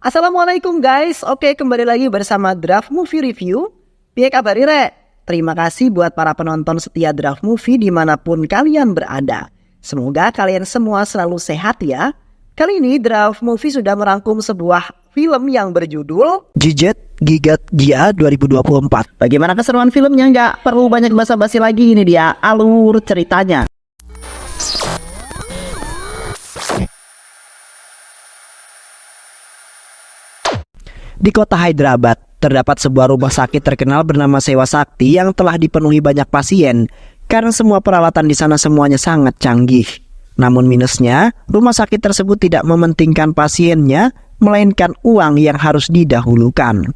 Assalamualaikum guys, oke kembali lagi bersama Draft Movie Review. Piye kabar Re? Terima kasih buat para penonton setia Draft Movie dimanapun kalian berada. Semoga kalian semua selalu sehat ya. Kali ini Draft Movie sudah merangkum sebuah film yang berjudul Jijet Gigat Gia 2024. Bagaimana keseruan filmnya? Nggak perlu banyak basa-basi lagi, ini dia alur ceritanya. Di kota Hyderabad, terdapat sebuah rumah sakit terkenal bernama Sewa Sakti yang telah dipenuhi banyak pasien karena semua peralatan di sana semuanya sangat canggih. Namun minusnya, rumah sakit tersebut tidak mementingkan pasiennya, melainkan uang yang harus didahulukan.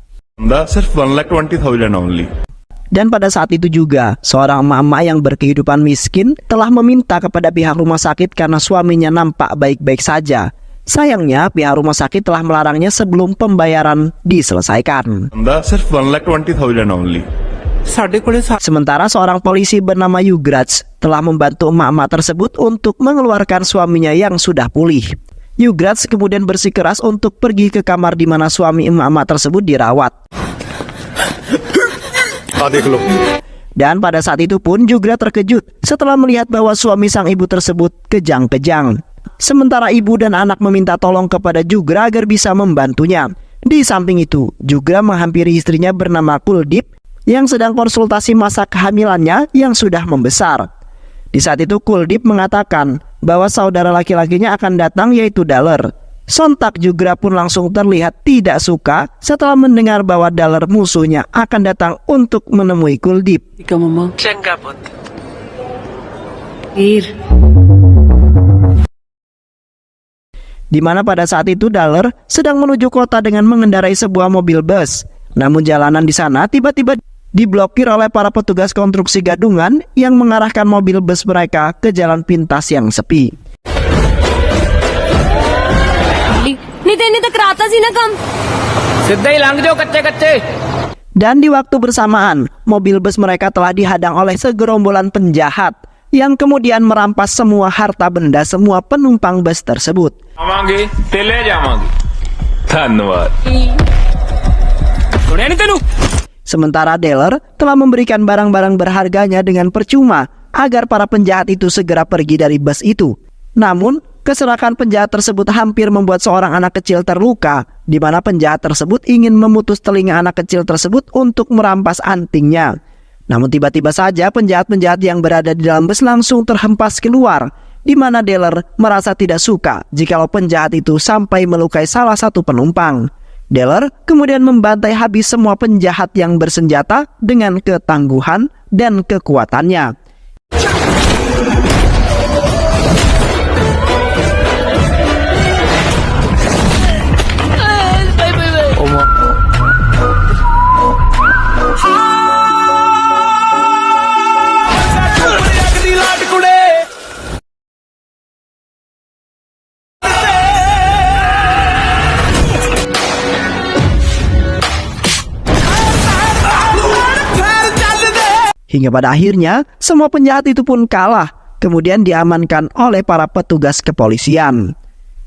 Dan pada saat itu juga, seorang emak-emak yang berkehidupan miskin telah meminta kepada pihak rumah sakit karena suaminya nampak baik-baik saja. Sayangnya, pihak rumah sakit telah melarangnya sebelum pembayaran diselesaikan. Sementara seorang polisi bernama Yugraj telah membantu emak-emak tersebut untuk mengeluarkan suaminya yang sudah pulih. Yugraj kemudian bersikeras untuk pergi ke kamar di mana suami emak-emak tersebut dirawat. Dan pada saat itu pun Yugraj terkejut setelah melihat bahwa suami sang ibu tersebut kejang-kejang. Sementara ibu dan anak meminta tolong kepada Jugra agar bisa membantunya. Di samping itu, Jugra menghampiri istrinya bernama Kuldip yang sedang konsultasi masa kehamilannya yang sudah membesar. Di saat itu Kuldip mengatakan bahwa saudara laki-lakinya akan datang, yaitu Daler. Sontak Jugra pun langsung terlihat tidak suka setelah mendengar bahwa Daler musuhnya akan datang untuk menemui Kuldip. Di mana pada saat itu Daler sedang menuju kota dengan mengendarai sebuah mobil bus. Namun jalanan di sana tiba-tiba diblokir oleh para petugas konstruksi gadungan yang mengarahkan mobil bus mereka ke jalan pintas yang sepi. Dan di waktu bersamaan, mobil bus mereka telah dihadang oleh segerombolan penjahat yang kemudian merampas semua harta benda semua penumpang bus tersebut. Sementara Daler telah memberikan barang-barang berharganya dengan percuma agar para penjahat itu segera pergi dari bus itu. Namun, keserakan penjahat tersebut hampir membuat seorang anak kecil terluka, di mana penjahat tersebut ingin memutus telinga anak kecil tersebut untuk merampas antingnya. Namun tiba-tiba saja penjahat-penjahat yang berada di dalam bus langsung terhempas keluar, di mana Daler merasa tidak suka jikalau penjahat itu sampai melukai salah satu penumpang. Daler kemudian membantai habis semua penjahat yang bersenjata dengan ketangguhan dan kekuatannya. Hingga pada akhirnya, semua penjahat itu pun kalah, kemudian diamankan oleh para petugas kepolisian.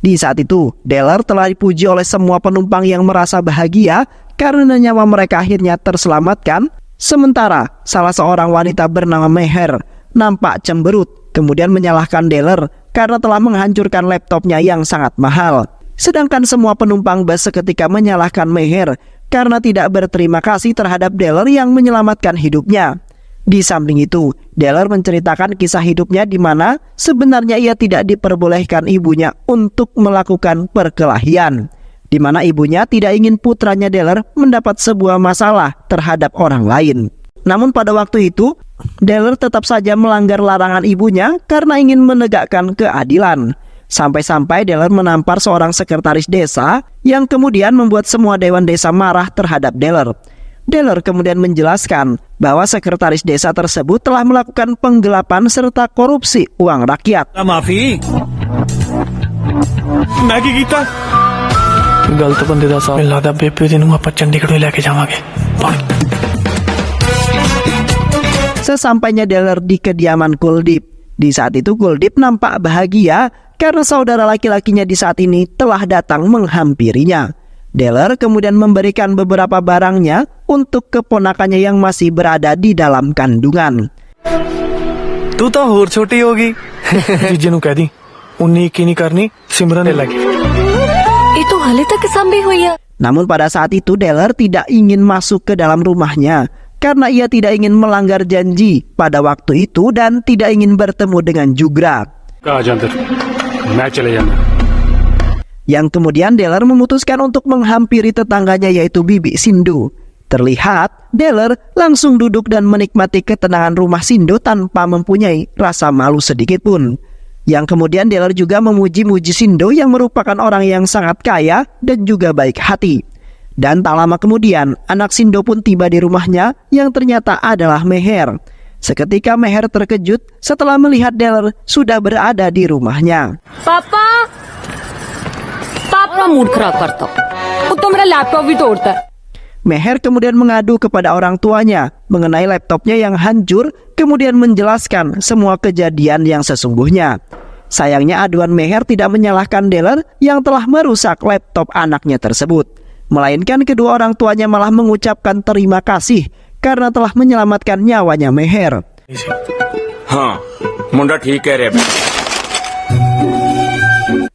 Di saat itu, Daler telah dipuji oleh semua penumpang yang merasa bahagia karena nyawa mereka akhirnya terselamatkan. Sementara, salah seorang wanita bernama Meher nampak cemberut, kemudian menyalahkan Daler karena telah menghancurkan laptopnya yang sangat mahal. Sedangkan semua penumpang bus seketika menyalahkan Meher karena tidak berterima kasih terhadap Daler yang menyelamatkan hidupnya. Di samping itu, Daler menceritakan kisah hidupnya di mana sebenarnya ia tidak diperbolehkan ibunya untuk melakukan perkelahian, di mana ibunya tidak ingin putranya Daler mendapat sebuah masalah terhadap orang lain. Namun pada waktu itu, Daler tetap saja melanggar larangan ibunya karena ingin menegakkan keadilan. Sampai-sampai Daler menampar seorang sekretaris desa yang kemudian membuat semua dewan desa marah terhadap Daler. Deller kemudian menjelaskan bahwa sekretaris desa tersebut telah melakukan penggelapan serta korupsi uang rakyat. माफी मैं की कीता गलत बंदे दा साथ मिलदा दा बेबे दी नूं आपां चंडीगढ़ लेके जावांगे। Sesampainya Deller di kediaman Kuldip, di saat itu Kuldip nampak bahagia karena saudara laki-lakinya di saat ini telah datang menghampirinya. Deller kemudian memberikan beberapa barangnya untuk keponakannya yang masih berada di dalam kandungan. तू तो होर छोटी होगी जीजे नूं कह दी 19 नहीं करनी सिमरन ने लगी itu हाले तक sampai हुई है. Namun pada saat itu Deller tidak ingin masuk ke dalam rumahnya karena ia tidak ingin melanggar janji pada waktu itu dan tidak ingin bertemu dengan Jugra. Yang kemudian Deller memutuskan untuk menghampiri tetangganya yaitu Bibi Sindu. Terlihat Deller langsung duduk dan menikmati ketenangan rumah Sindu tanpa mempunyai rasa malu sedikit pun. Yang kemudian Deller juga memuji-muji Sindu yang merupakan orang yang sangat kaya dan juga baik hati. Dan tak lama kemudian anak Sindu pun tiba di rumahnya yang ternyata adalah Meher. Seketika Meher terkejut setelah melihat Deller sudah berada di rumahnya. पापा पापा मूड खराब करता वो तो मेरा लैपटॉप भी तोड़ता है. Meher kemudian mengadu kepada orang tuanya mengenai laptopnya yang hancur, kemudian menjelaskan semua kejadian yang sesungguhnya. Sayangnya aduan Meher tidak menyalahkan Deller yang telah merusak laptop anaknya tersebut, melainkan kedua orang tuanya malah mengucapkan terima kasih karena telah menyelamatkan nyawanya Meher. हाँ मुंडा ठीक कह रहे हैं.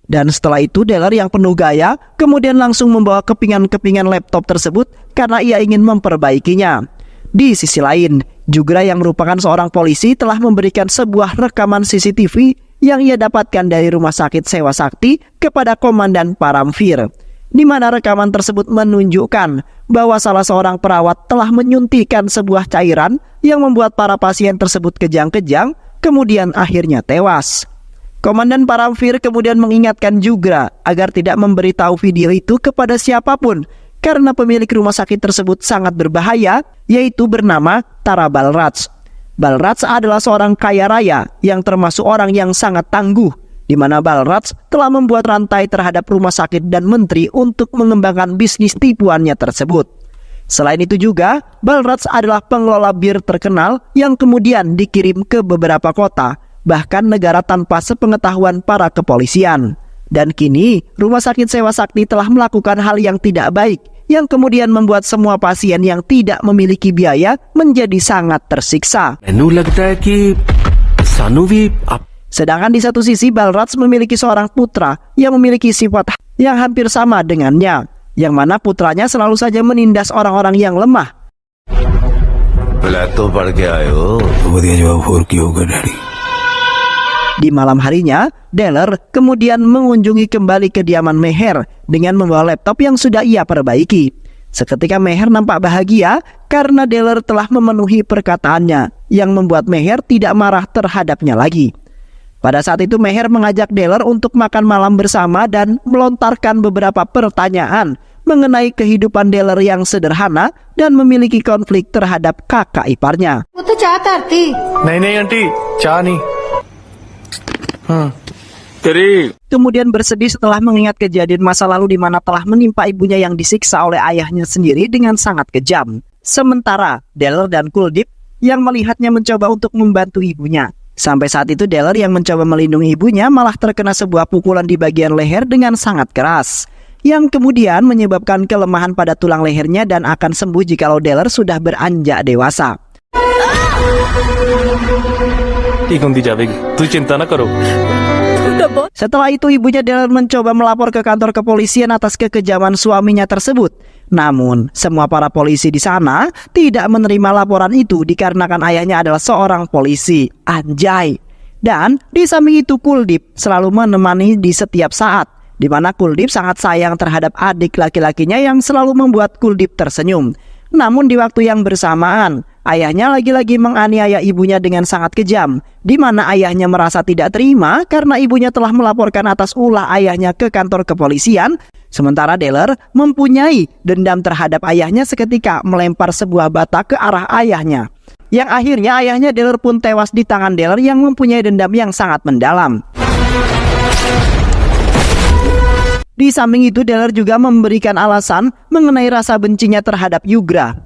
Dan setelah itu Deller yang penuh gaya kemudian langsung membawa kepingan-kepingan laptop tersebut karena ia ingin memperbaikinya. Di sisi lain, Jugra yang merupakan seorang polisi telah memberikan sebuah rekaman CCTV yang ia dapatkan dari rumah sakit Sewa Sakti kepada Komandan Paramvir, di mana rekaman tersebut menunjukkan bahwa salah seorang perawat telah menyuntikkan sebuah cairan yang membuat para pasien tersebut kejang-kejang, kemudian akhirnya tewas. Komandan Paramvir kemudian mengingatkan Jugra agar tidak memberitahu video itu kepada siapapun karena pemilik rumah sakit tersebut sangat berbahaya, yaitu bernama Tara Balraj. Balraj adalah seorang kaya raya yang termasuk orang yang sangat tangguh, di mana Balraj telah membuat rantai terhadap rumah sakit dan menteri untuk mengembangkan bisnis tipuannya tersebut. Selain itu juga, Balraj adalah pengelola bir terkenal yang kemudian dikirim ke beberapa kota, bahkan negara tanpa sepengetahuan para kepolisian. Dan kini, Rumah Sakit Sewa Sakti telah melakukan hal yang tidak baik, yang kemudian membuat semua pasien yang tidak memiliki biaya menjadi sangat tersiksa. Sedangkan di satu sisi, Balraj memiliki seorang putra yang memiliki sifat yang hampir sama dengannya, yang mana putranya selalu saja menindas orang-orang yang lemah. Di malam harinya, Deller kemudian mengunjungi kembali kediaman Meher dengan membawa laptop yang sudah ia perbaiki. Seketika Meher nampak bahagia karena Deller telah memenuhi perkataannya, yang membuat Meher tidak marah terhadapnya lagi. Pada saat itu Meher mengajak Deller untuk makan malam bersama dan melontarkan beberapa pertanyaan mengenai kehidupan Deller yang sederhana dan memiliki konflik terhadap kakak iparnya. नहीं आंटी चाह नहीं. Kemudian bersedih setelah mengingat kejadian masa lalu di mana telah menimpa ibunya yang disiksa oleh ayahnya sendiri dengan sangat kejam. Sementara Deller dan Kuldip yang melihatnya mencoba untuk membantu ibunya. Sampai saat itu Deller yang mencoba melindungi ibunya malah terkena sebuah pukulan di bagian leher dengan sangat keras, yang kemudian menyebabkan kelemahan pada tulang lehernya dan akan sembuh jikalau Deller sudah beranjak dewasa. Setelah itu ibunya Deller mencoba melapor ke kantor kepolisian atas kekejaman suaminya tersebut. Namun semua para polisi di sana tidak menerima laporan itu dikarenakan ayahnya adalah seorang polisi. Anjay. Dan di samping itu Kuldip selalu menemani di setiap saat, di mana Kuldip sangat sayang terhadap adik laki-lakinya yang selalu membuat Kuldip tersenyum. Namun di waktu yang bersamaan, Ayahnya lagi-lagi menganiaya ibunya dengan sangat kejam, di mana ayahnya merasa tidak terima karena ibunya telah melaporkan atas ulah ayahnya ke kantor kepolisian, sementara Deller mempunyai dendam terhadap ayahnya seketika melempar sebuah bata ke arah ayahnya. Yang akhirnya ayahnya Deller pun tewas di tangan Deller yang mempunyai dendam yang sangat mendalam. Di samping itu, Deller juga memberikan alasan mengenai rasa bencinya terhadap Yugra.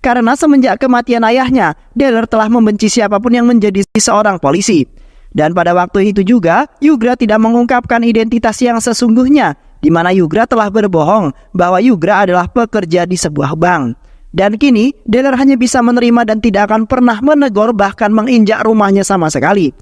Karena semenjak kematian ayahnya, Deller telah membenci siapapun yang menjadi seorang polisi. Dan pada waktu itu juga, Yugra tidak mengungkapkan identitas yang sesungguhnya, di mana Yugra telah berbohong bahwa Yugra adalah pekerja di sebuah bank. Dan kini, Deller hanya bisa menerima dan tidak akan pernah menegur bahkan menginjak rumahnya sama sekali.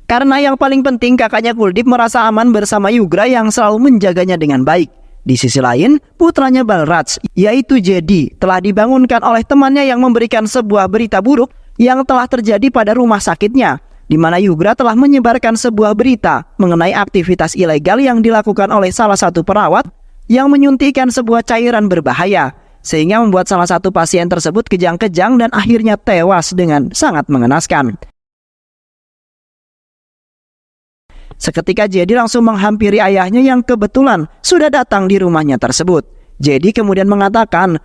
Karena yang paling penting, kakaknya Kuldip merasa aman bersama Yugra yang selalu menjaganya dengan baik. Di sisi lain, putranya Balraj, yaitu Jedi, telah dibangunkan oleh temannya yang memberikan sebuah berita buruk yang telah terjadi pada rumah sakitnya, di mana Yugra telah menyebarkan sebuah berita mengenai aktivitas ilegal yang dilakukan oleh salah satu perawat yang menyuntikkan sebuah cairan berbahaya, sehingga membuat salah satu pasien tersebut kejang-kejang dan akhirnya tewas dengan sangat mengenaskan. Seketika Jedi langsung menghampiri ayahnya yang kebetulan sudah datang di rumahnya tersebut. Jedi kemudian mengatakan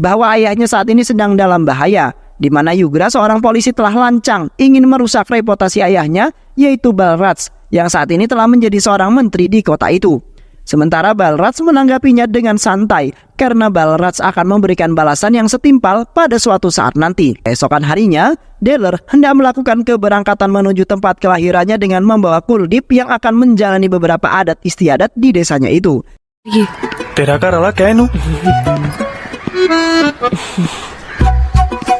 bahwa ayahnya saat ini sedang dalam bahaya, di mana Yugra, seorang polisi, telah lancang ingin merusak reputasi ayahnya, yaitu Balraj, yang saat ini telah menjadi seorang menteri di kota itu. Sementara Balraj menanggapinya dengan santai karena Balraj akan memberikan balasan yang setimpal pada suatu saat nanti. Esokan harinya, Deller hendak melakukan keberangkatan menuju tempat kelahirannya dengan membawa Kuldip yang akan menjalani beberapa adat istiadat di desanya itu. तेरा घर वाला क्या है नू?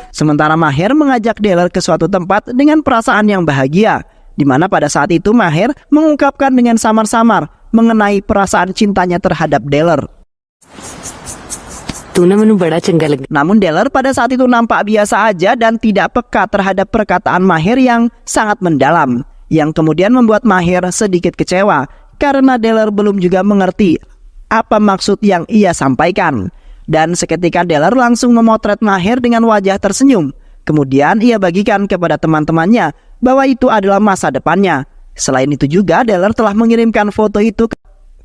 Sementara Maher mengajak Deller ke suatu tempat dengan perasaan yang bahagia, di mana pada saat itu Maher mengungkapkan dengan samar-samar mengenai perasaan cintanya terhadap Deller. Namun Deller pada saat itu nampak biasa aja dan tidak peka terhadap perkataan Maher yang sangat mendalam, yang kemudian membuat Maher sedikit kecewa karena Deller belum juga mengerti apa maksud yang ia sampaikan. Dan seketika Deller langsung memotret Maher dengan wajah tersenyum. Kemudian ia bagikan kepada teman-temannya bahwa itu adalah masa depannya. Selain itu juga Deller telah mengirimkan foto itu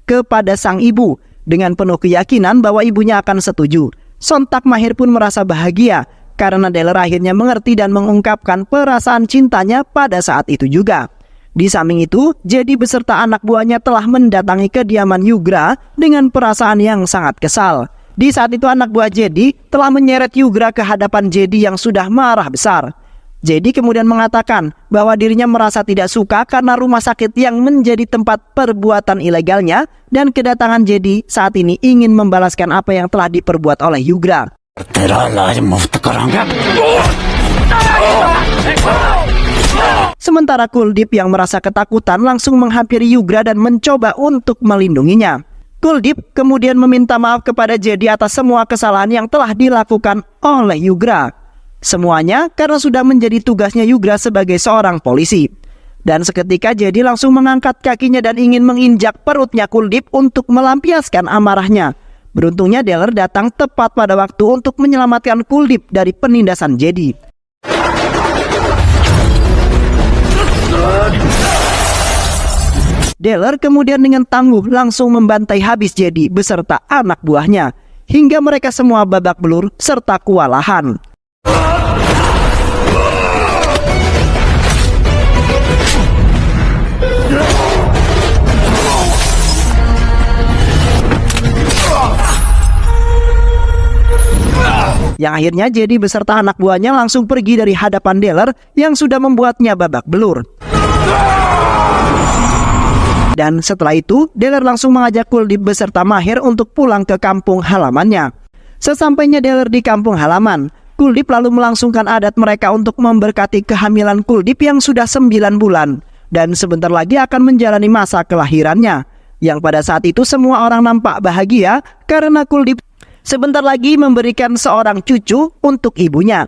kepada sang ibu dengan penuh keyakinan bahwa ibunya akan setuju. Sontak Maher pun merasa bahagia karena Deller akhirnya mengerti dan mengungkapkan perasaan cintanya pada saat itu juga. Di samping itu, Jedi beserta anak buahnya telah mendatangi kediaman Yugra dengan perasaan yang sangat kesal. Di saat itu anak buah Jedi telah menyeret Yugra ke hadapan Jedi yang sudah marah besar. Jedi kemudian mengatakan bahwa dirinya merasa tidak suka karena rumah sakit yang menjadi tempat perbuatan ilegalnya, dan kedatangan Jedi saat ini ingin membalaskan apa yang telah diperbuat oleh Yugra. Sementara Kuldip yang merasa ketakutan langsung menghampiri Yugra dan mencoba untuk melindunginya. Kuldip kemudian meminta maaf kepada Jedi atas semua kesalahan yang telah dilakukan oleh Yugra. Semuanya karena sudah menjadi tugasnya Yugra sebagai seorang polisi. Dan seketika Jedi langsung mengangkat kakinya dan ingin menginjak perutnya Kuldip untuk melampiaskan amarahnya. Beruntungnya Deller datang tepat pada waktu untuk menyelamatkan Kuldip dari penindasan Jedi. Deller kemudian dengan tangguh langsung membantai habis Jedi beserta anak buahnya, hingga mereka semua babak belur serta kewalahan. Yang akhirnya Jedi beserta anak buahnya langsung pergi dari hadapan Deller yang sudah membuatnya babak belur. Dan setelah itu, Deller langsung mengajak Kuldip beserta Maher untuk pulang ke kampung halamannya. Sesampainya Deller di kampung halaman, Kuldip lalu melangsungkan adat mereka untuk memberkati kehamilan Kuldip yang sudah 9 bulan. Dan sebentar lagi akan menjalani masa kelahirannya. Yang pada saat itu semua orang nampak bahagia karena Kuldip sebentar lagi memberikan seorang cucu untuk ibunya.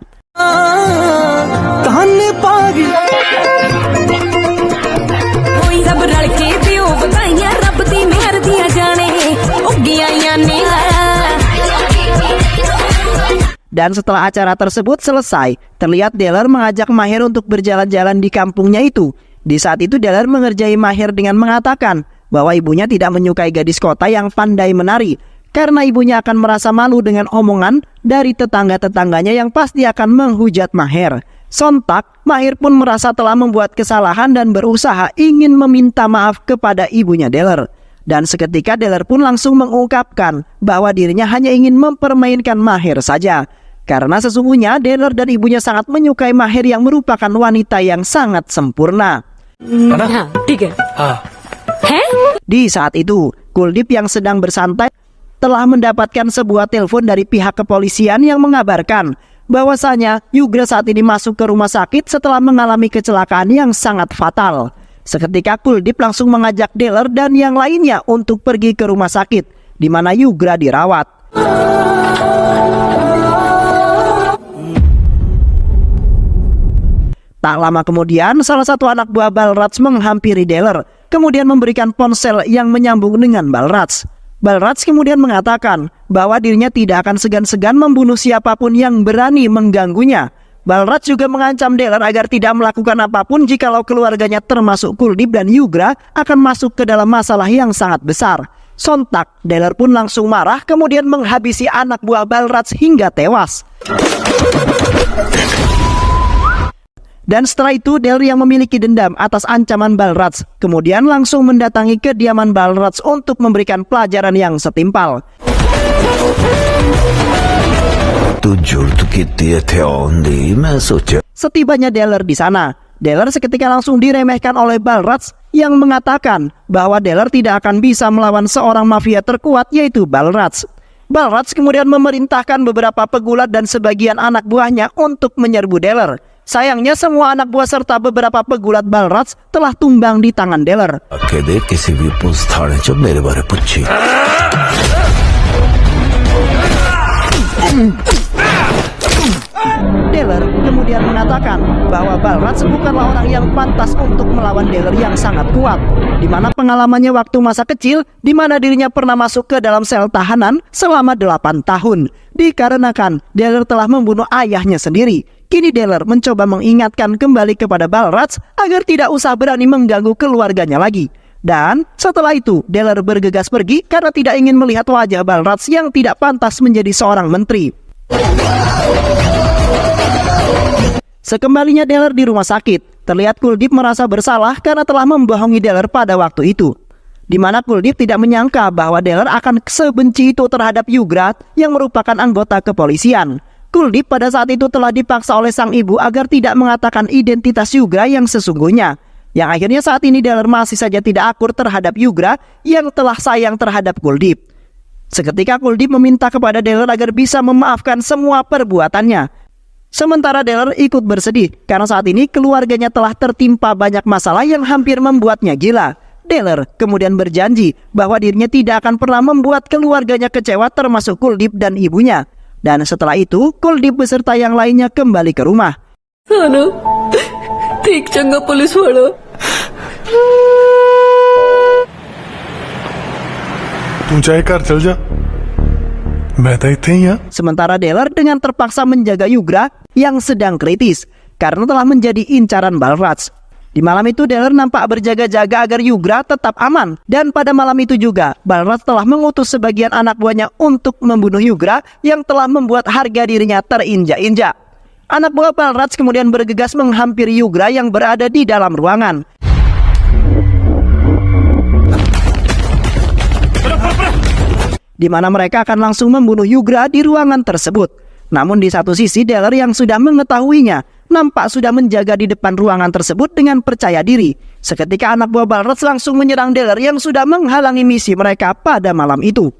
Dan setelah acara tersebut selesai, terlihat Deller mengajak Maher untuk berjalan-jalan di kampungnya itu. Di saat itu Deller mengerjai Maher dengan mengatakan bahwa ibunya tidak menyukai gadis kota yang pandai menari, karena ibunya akan merasa malu dengan omongan dari tetangga-tetangganya yang pasti akan menghujat Maher. Sontak, Maher pun merasa telah membuat kesalahan dan berusaha ingin meminta maaf kepada ibunya Deller. Dan seketika Deller pun langsung mengungkapkan bahwa dirinya hanya ingin mempermainkan Maher saja. Karena sesungguhnya Deller dan ibunya sangat menyukai Maher yang merupakan wanita yang sangat sempurna. हाँ ठीक है हाँ हैं Di saat itu, Kuldeep yang sedang bersantai telah mendapatkan sebuah telepon dari pihak kepolisian yang mengabarkan bahwasanya Yugra saat ini masuk ke rumah sakit setelah mengalami kecelakaan yang sangat fatal. Seketika Kuldeep langsung mengajak Deller dan yang lainnya untuk pergi ke rumah sakit di mana Yugra dirawat. Tak lama kemudian, salah satu anak buah Balraj menghampiri Deller, kemudian memberikan ponsel yang menyambung dengan Balraj. Balraj kemudian mengatakan bahwa dirinya tidak akan segan-segan membunuh siapapun yang berani mengganggunya. Balraj juga mengancam Deller agar tidak melakukan apapun jikalau keluarganya termasuk Kuldeep dan Yugra akan masuk ke dalam masalah yang sangat besar. Sontak, Deller pun langsung marah kemudian menghabisi anak buah Balraj hingga tewas. Dan setelah itu Deller yang memiliki dendam atas ancaman Balraj kemudian langsung mendatangi kediaman Balraj untuk memberikan pelajaran yang setimpal. Setibanya Deller di sana, Deller seketika langsung diremehkan oleh Balraj yang mengatakan bahwa Deller tidak akan bisa melawan seorang mafia terkuat yaitu Balraj. Balraj kemudian memerintahkan beberapa pegulat dan sebagian anak buahnya untuk menyerbu Deller. Sayangnya semua anak buah serta beberapa pegulat Balraj telah tumbang di tangan Deller. Deller kemudian mengatakan bahwa Balraj bukanlah orang yang pantas untuk melawan Deller yang sangat kuat, di mana pengalamannya waktu masa kecil, di mana dirinya pernah masuk ke dalam sel tahanan selama 8 tahun, dikarenakan Deller telah membunuh ayahnya sendiri. Kini Deller mencoba mengingatkan kembali kepada Balraj agar tidak usah berani mengganggu keluarganya lagi. Dan setelah itu Deller bergegas pergi karena tidak ingin melihat wajah Balraj yang tidak pantas menjadi seorang menteri. Sekembalinya Deller di rumah sakit, terlihat Kuldeep merasa bersalah karena telah membohongi Deller pada waktu itu. Di mana Kuldeep tidak menyangka bahwa Deller akan sebenci itu terhadap Yugra yang merupakan anggota kepolisian. Kuldeep pada saat itu telah dipaksa oleh sang ibu agar tidak mengatakan identitas Yugra yang sesungguhnya. Yang akhirnya saat ini Deller masih saja tidak akur terhadap Yugra yang telah sayang terhadap Kuldeep. Seketika Kuldeep meminta kepada Deller agar bisa memaafkan semua perbuatannya. Sementara Deller ikut bersedih karena saat ini keluarganya telah tertimpa banyak masalah yang hampir membuatnya gila. Deller kemudian berjanji bahwa dirinya tidak akan pernah membuat keluarganya kecewa termasuk Kuldeep dan ibunya. Dan setelah itu Kuldeep beserta yang lainnya kembali ke rumah. ठीक चंगा पुलिस वाला तू चाहे घर चल जा मैं तो इत्थे ही हां Sementara Deller dengan terpaksa menjaga Yugra yang sedang kritis karena telah menjadi incaran Balraj. Di malam itu Deller nampak berjaga-jaga agar Yugra tetap aman. Dan pada malam itu juga Balraj telah mengutus sebagian anak buahnya untuk membunuh Yugra yang telah membuat harga dirinya terinjak-injak. Anak buah Balraj kemudian bergegas menghampiri Yugra yang berada di dalam ruangan. Di mana mereka akan langsung membunuh Yugra di ruangan tersebut. Namun di satu sisi Deller yang sudah mengetahuinya nampak sudah menjaga di depan ruangan tersebut dengan percaya diri. Seketika anak buah Balraj langsung menyerang Deller yang sudah menghalangi misi mereka pada malam itu.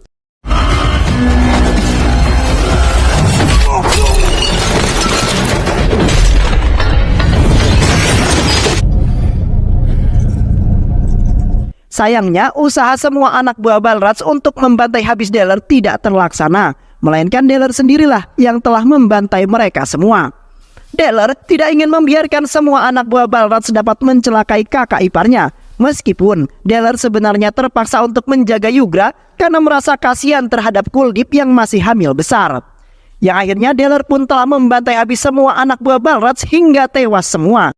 Sayangnya, usaha semua anak buah Balraj untuk membantai habis Deller tidak terlaksana, melainkan Deller sendirilah yang telah membantai mereka semua. Deller tidak ingin membiarkan semua anak buah Balraj dapat mencelakai kakak iparnya, meskipun Deller sebenarnya terpaksa untuk menjaga Yugra karena merasa kasihan terhadap Kuldeep yang masih hamil besar. Yang akhirnya Deller pun telah membantai habis semua anak buah Balraj hingga tewas semua.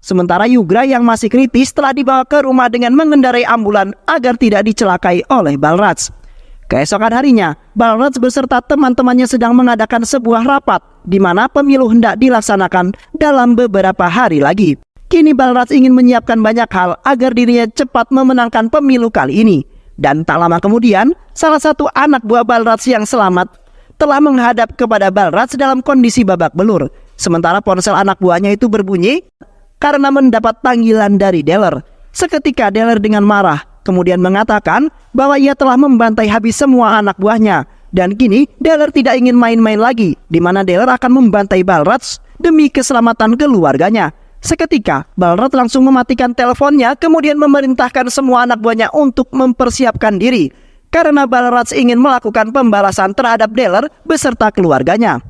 Sementara Yugra yang masih kritis telah dibawa ke rumah dengan mengendarai ambulan agar tidak dicelakai oleh Balraj. Keesokan harinya, Balraj beserta teman-temannya sedang mengadakan sebuah rapat di mana pemilu hendak dilaksanakan dalam beberapa hari lagi. Kini Balraj ingin menyiapkan banyak hal agar dirinya cepat memenangkan pemilu kali ini. Dan tak lama kemudian, salah satu anak buah Balraj yang selamat telah menghadap kepada Balraj dalam kondisi babak belur. Sementara ponsel anak buahnya itu berbunyi karena mendapat panggilan dari Deller. Seketika Deller dengan marah kemudian mengatakan bahwa ia telah membantai habis semua anak buahnya. Dan kini Deller tidak ingin main-main lagi, di mana Deller akan membantai Balraj demi keselamatan keluarganya. Seketika Balraj langsung mematikan teleponnya kemudian memerintahkan semua anak buahnya untuk mempersiapkan diri karena Balraj ingin melakukan pembalasan terhadap Deller beserta keluarganya.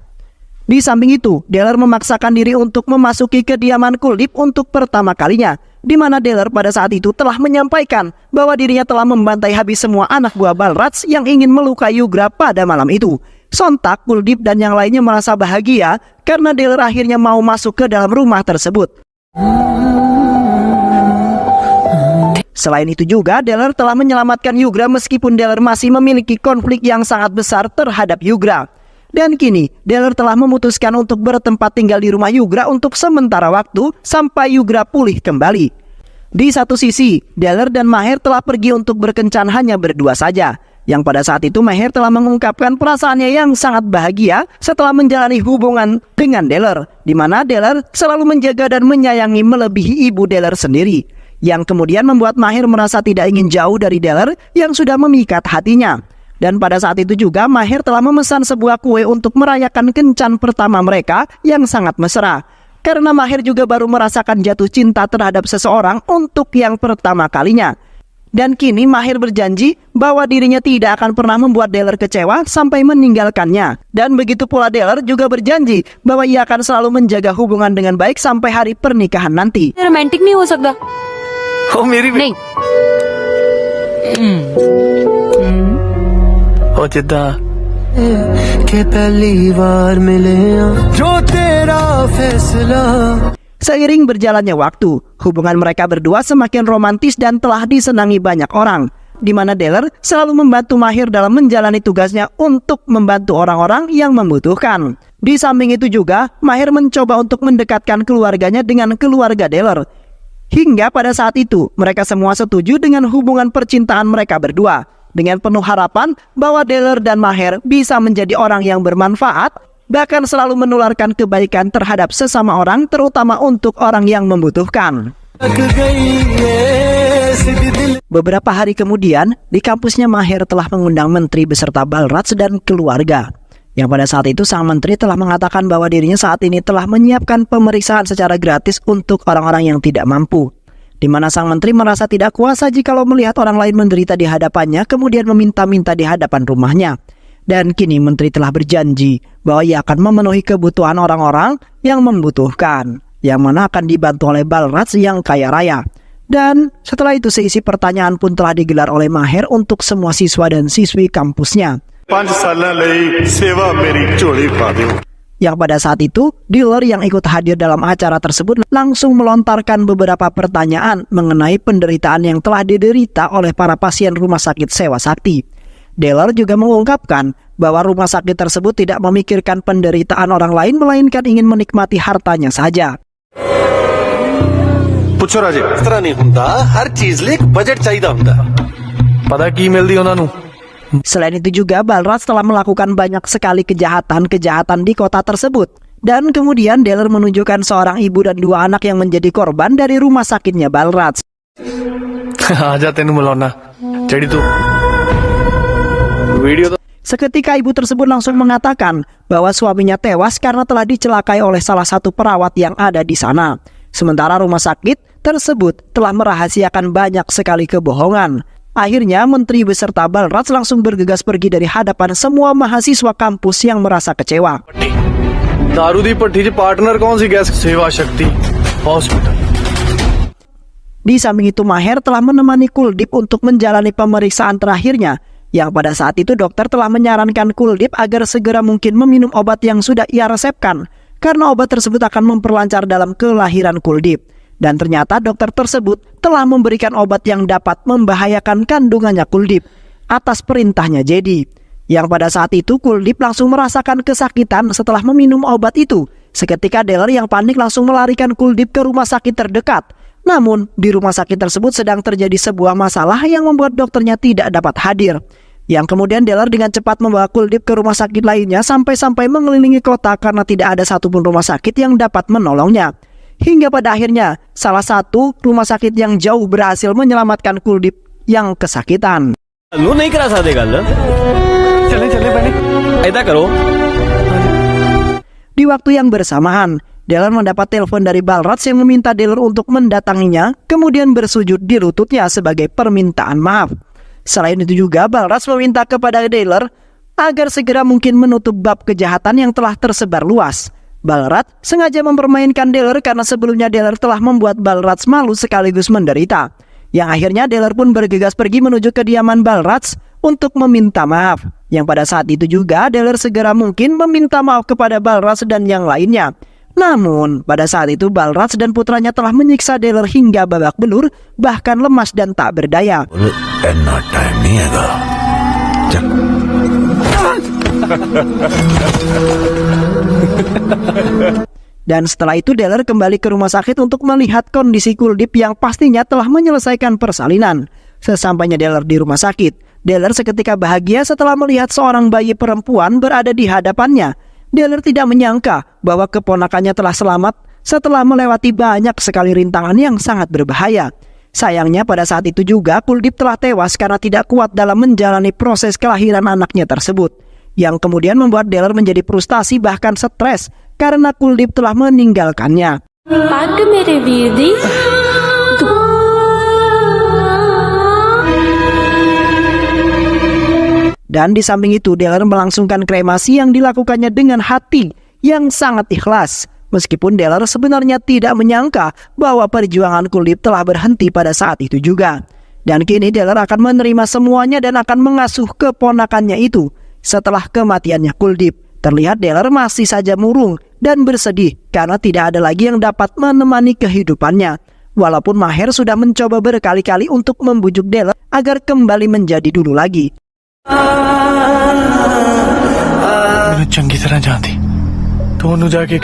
Di samping itu, Deller memaksakan diri untuk memasuki kediaman Kuldip untuk pertama kalinya, di mana Deller pada saat itu telah menyampaikan bahwa dirinya telah membantai habis semua anak buah Balraj yang ingin melukai Yugra pada malam itu. Sontak Kuldip dan yang lainnya merasa bahagia karena Deller akhirnya mau masuk ke dalam rumah tersebut. Selain itu juga, Deller telah menyelamatkan Yugra meskipun Deller masih memiliki konflik yang sangat besar terhadap Yugra. Dan kini, Deller telah memutuskan untuk bertempat tinggal di rumah Yugra untuk sementara waktu sampai Yugra pulih kembali. Di satu sisi, Deller dan Maher telah pergi untuk berkencan hanya berdua saja. Yang pada saat itu Maher telah mengungkapkan perasaannya yang sangat bahagia setelah menjalani hubungan dengan Deller, di mana Deller selalu menjaga dan menyayangi melebihi ibu Deller sendiri. Yang kemudian membuat Maher merasa tidak ingin jauh dari Deller yang sudah memikat hatinya. Dan pada saat itu juga Maher telah memesan sebuah kue untuk merayakan kencan pertama mereka yang sangat mesra. Karena Maher juga baru merasakan jatuh cinta terhadap seseorang untuk yang pertama kalinya. Dan kini Maher berjanji bahwa dirinya tidak akan pernah membuat Deller kecewa sampai meninggalkannya. Dan begitu pula Deller juga berjanji bahwa ia akan selalu menjaga hubungan dengan baik sampai hari pernikahan nanti. Romantic नहीं हो सकता ओ मेरी नहीं ओ जिद्दा के पहली बार मिले जो तेरा फैसला. Seiring berjalannya waktu, hubungan mereka berdua semakin romantis dan telah disenangi banyak orang, di mana Deller selalu membantu Maher dalam menjalani tugasnya untuk membantu orang-orang yang membutuhkan. Di samping itu juga, Maher mencoba untuk mendekatkan keluarganya dengan keluarga Deller. Hingga pada saat itu, mereka semua setuju dengan hubungan percintaan mereka berdua, dengan penuh harapan bahwa Deller dan Maher bisa menjadi orang yang bermanfaat, bahkan selalu menularkan kebaikan terhadap sesama orang, terutama untuk orang yang membutuhkan. Beberapa hari kemudian, di kampusnya Maher telah mengundang menteri beserta Balraj dan keluarga. Yang pada saat itu sang menteri telah mengatakan bahwa dirinya saat ini telah menyiapkan pemeriksaan secara gratis untuk orang-orang yang tidak mampu. Di mana sang menteri merasa tidak kuasa jikalau melihat orang lain menderita di hadapannya, kemudian meminta-minta di hadapan rumahnya. Dan kini menteri telah berjanji bahwa ia akan memenuhi kebutuhan orang-orang yang membutuhkan, yang mana akan dibantu oleh Balraj yang kaya raya. Dan setelah itu seisi pertanyaan pun telah digelar oleh Maher untuk semua siswa dan siswi kampusnya. 5 ਸਾਲਾਂ ਲਈ ਸੇਵਾ ਮੇਰੀ ਝੋਲੀ ਪਾ ਦਿਓ. Yang pada saat itu, Deller yang ikut hadir dalam acara tersebut langsung melontarkan beberapa pertanyaan mengenai penderitaan yang telah diderita oleh para pasien rumah sakit Sewa Sakti. Deller juga mengungkapkan bahwa rumah sakit tersebut tidak memikirkan penderitaan orang lain, melainkan ingin menikmati hartanya saja. ਪੁੱਛੋ ਰਾਜੇ ਇਸ ਤਰ੍ਹਾਂ ਨਹੀਂ ਹੁੰਦਾ ਹਰ ਚੀਜ਼ ਲਈ ਇੱਕ ਬਜਟ ਚਾਹੀਦਾ ਹੁੰਦਾ पता की मिलदी ਉਹਨਾਂ ਨੂੰ. Selain itu juga Balraj telah melakukan banyak sekali kejahatan di kota tersebut. Dan kemudian Deller menunjukkan seorang ibu dan 2 anak yang menjadi korban dari rumah sakitnya Balraj. आजा तेनू मिलाना जेड़ी तू video. Seketika ibu tersebut langsung mengatakan bahwa suaminya tewas karena telah dicelakai oleh salah satu perawat yang ada di sana. Sementara rumah sakit tersebut telah merahasiakan banyak sekali kebohongan. Akhirnya menteri beserta Balraj langsung bergegas pergi dari hadapan semua mahasiswa kampus yang merasa kecewa. दारू दी भट्टी च पार्टनर कौन सी गैस सेवा शक्ति hospital. Di samping itu Maher telah menemani Kuldip untuk menjalani pemeriksaan terakhirnya, yang pada saat itu dokter telah menyarankan Kuldip agar segera mungkin meminum obat yang sudah ia resepkan, karena obat tersebut akan memperlancar dalam kelahiran Kuldip. Dan ternyata dokter tersebut telah memberikan obat yang dapat membahayakan kandungannya Kuldip atas perintahnya Jedi. Yang pada saat itu Kuldip langsung merasakan kesakitan setelah meminum obat itu. Seketika Deller yang panik langsung melarikan Kuldip ke rumah sakit terdekat. Namun di rumah sakit tersebut sedang terjadi sebuah masalah yang membuat dokternya tidak dapat hadir. Yang kemudian Deller dengan cepat membawa Kuldip ke rumah sakit lainnya sampai-sampai mengelilingi kota karena tidak ada satupun rumah sakit yang dapat menolongnya. Hingga pada akhirnya salah satu rumah sakit yang jauh berhasil menyelamatkan Kuldip yang kesakitan. lu नहीं करा सकते गल चले बने ऐसा करो Di waktu yang bersamaan, Deller mendapat telepon dari Balraj yang meminta Deller untuk mendatanginya, kemudian bersujud di lututnya sebagai permintaan maaf. Selain itu juga, Balraj meminta kepada Deller agar segera mungkin menutup bab kejahatan yang telah tersebar luas. Balraj sengaja mempermainkan Deller karena sebelumnya Deller telah membuat Balraj malu sekaligus menderita. Yang akhirnya Deller pun bergegas pergi menuju kediaman Balraj untuk meminta maaf. Yang pada saat itu juga Deller segera mungkin meminta maaf kepada Balraj dan yang lainnya. Namun pada saat itu Balraj dan putranya telah menyiksa Deller hingga babak belur, bahkan lemas dan tak berdaya. इतना टाइम नहीं हैगा Dan setelah itu Deller kembali ke rumah sakit untuk melihat kondisi Kuldip yang pastinya telah menyelesaikan persalinan. Sesampainya Deller di rumah sakit, Deller seketika bahagia setelah melihat seorang bayi perempuan berada di hadapannya. Deller tidak menyangka bahwa keponakannya telah selamat setelah melewati banyak sekali rintangan yang sangat berbahaya. Sayangnya pada saat itu juga Kuldip telah tewas karena tidak kuat dalam menjalani proses kelahiran anaknya tersebut, yang kemudian membuat Deller menjadi frustasi bahkan stres karena Kuldip telah meninggalkannya. पग मेरे वीर दी Dan di samping itu Deller melangsungkan kremasi yang dilakukannya dengan hati yang sangat ikhlas. Meskipun Deller sebenarnya tidak menyangka bahwa perjuangan Kuldip telah berhenti pada saat itu juga. Dan kini Deller akan menerima semuanya dan akan mengasuh keponakannya itu. Setelah kematiannya Kuldip, terlihat Deller masih saja murung dan bersedih karena tidak ada lagi yang dapat menemani kehidupannya. Walaupun Maher sudah mencoba berkali-kali untuk membujuk Deller agar kembali menjadi dulu lagi. मैंने चंगी तरह जानती तो उन्होंने जाके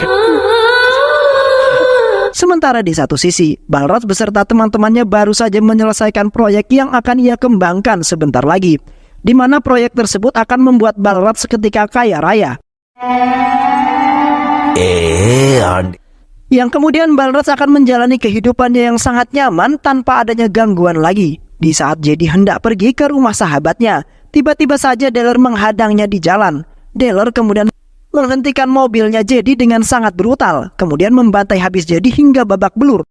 Sementara di satu sisi, Balraj beserta teman-temannya baru saja menyelesaikan proyek yang akan ia kembangkan sebentar lagi, di mana proyek tersebut akan membuat Balraj seketika kaya raya. Yang kemudian Balraj akan menjalani kehidupannya yang sangat nyaman tanpa adanya gangguan lagi. Di saat Jedi hendak pergi ke rumah sahabatnya, tiba-tiba saja Deller menghadangnya di jalan. Deller kemudian menghentikan mobilnya Jedi dengan sangat brutal, kemudian membantai habis Jedi hingga babak belur.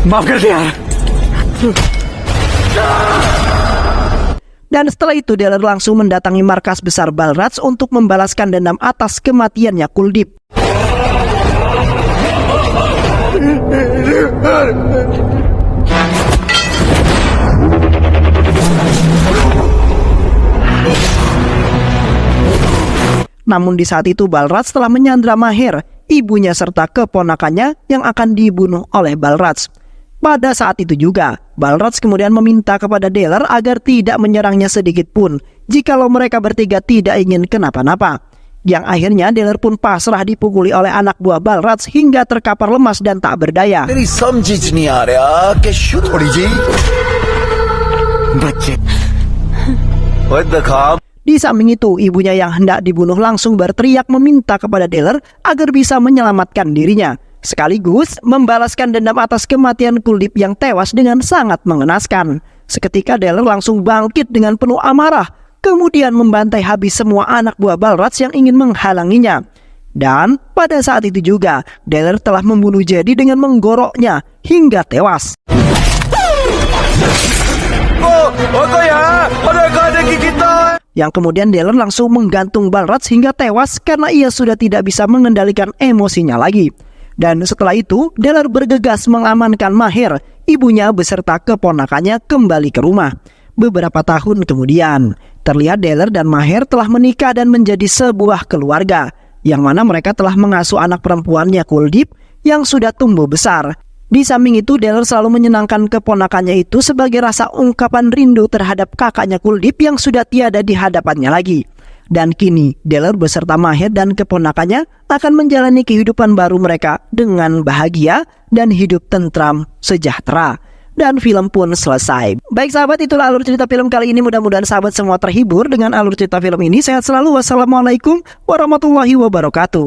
माफ कर दे यार Dan setelah itu Deller langsung mendatangi markas besar Balraj untuk membalaskan dendam atas kematiannya Kuldip. Namun di saat itu Balraj telah menyandra Maher, ibunya serta keponakannya yang akan dibunuh oleh Balraj. Pada saat itu juga, Balraj kemudian meminta kepada Deller agar tidak menyerangnya sedikit pun jikalau mereka bertiga tidak ingin kenapa-napa. Yang akhirnya Deller pun pasrah dipukuli oleh anak buah Balraj hingga terkapar lemas dan tak berdaya. तेरी समझ नहीं आ रहा कि शू थोड़ी जी बच्चे ओए दिखा Di samping itu, ibunya yang hendak dibunuh langsung berteriak meminta kepada Deller agar bisa menyelamatkan dirinya, sekaligus membalaskan dendam atas kematian Kuldip yang tewas dengan sangat mengenaskan. Seketika Deller langsung bangkit dengan penuh amarah, kemudian membantai habis semua anak buah Balraj yang ingin menghalanginya. Dan pada saat itu juga, Deller telah membunuh Jedi dengan menggoroknya hingga tewas. yang kemudian Deller langsung menggantung Balraj hingga tewas karena ia sudah tidak bisa mengendalikan emosinya lagi. Dan setelah itu, Deller bergegas mengamankan Maher, ibunya beserta keponakannya kembali ke rumah. Beberapa tahun kemudian, terlihat Deller dan Maher telah menikah dan menjadi sebuah keluarga, yang mana mereka telah mengasuh anak perempuannya Kuldip yang sudah tumbuh besar. Di samping itu, Deller selalu menyenangkan keponakannya itu sebagai rasa ungkapan rindu terhadap kakaknya Kuldip yang sudah tiada di hadapannya lagi. Dan kini, Deller beserta Maher dan keponakannya akan menjalani kehidupan baru mereka dengan bahagia dan hidup tentram, sejahtera. Dan film pun selesai. Baik sahabat, itulah alur cerita film kali ini. Mudah-mudahan sahabat semua terhibur dengan alur cerita film ini. Sehat selalu. Wassalamualaikum warahmatullahi wabarakatuh.